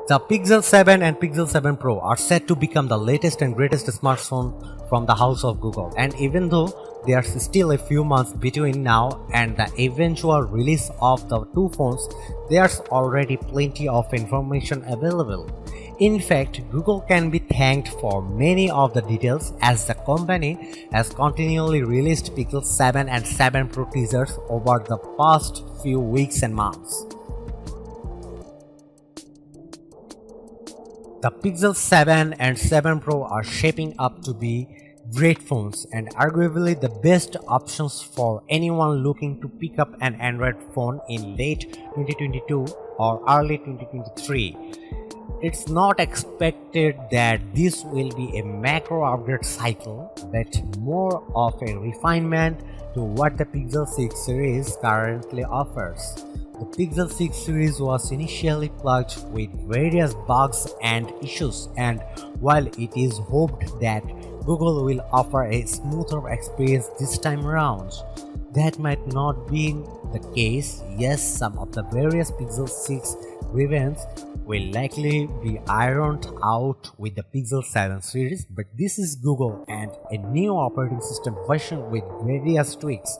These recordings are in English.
The Pixel 7 and Pixel 7 Pro are set to become the latest and greatest smartphone from the house of Google, and even though there's still a few months between now and the eventual release of the two phones, there's already plenty of information available. In fact, Google can be thanked for many of the details, as the company has continually released Pixel 7 and 7 Pro teasers over the past few weeks and months. The Pixel 7 and 7 Pro are shaping up to be great phones and arguably the best options for anyone looking to pick up an Android phone in late 2022 or early 2023. It's not expected that this will be a macro upgrade cycle, but more of a refinement to what the Pixel 6 series currently offers. The Pixel 6 series was initially plagued with various bugs and issues, and while it is hoped that Google will offer a smoother experience this time around, that might not be the case. Yes, some of the various Pixel 6 variants will likely be ironed out with the Pixel 7 series, but this is Google and a new operating system version with various tweaks,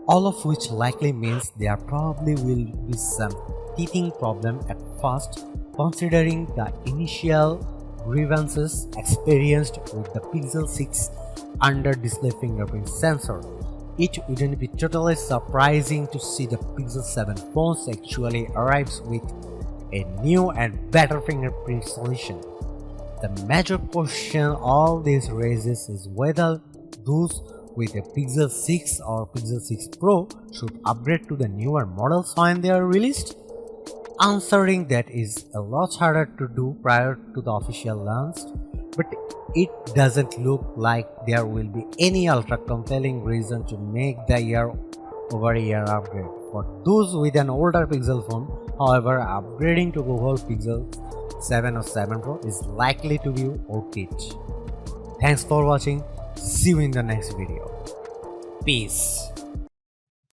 all of which likely means there probably will be some teething problem at first, considering the initial grievances experienced with the Pixel 6 under-display fingerprint sensor. It wouldn't be totally surprising to see the Pixel 7 phones actually arrives with a new and better fingerprint solution. The major question all this raises is whether those with a Pixel 6 or Pixel 6 Pro should upgrade to the newer models when they are released. Answering that is a lot harder to do prior to the official launch, but it doesn't look like there will be any ultra compelling reason to make the year-over-year upgrade. For those with an older Pixel phone, however, upgrading to Google Pixel 7 or 7 Pro is likely to be worth it. Thanks for watching. See you in the next video. Peace.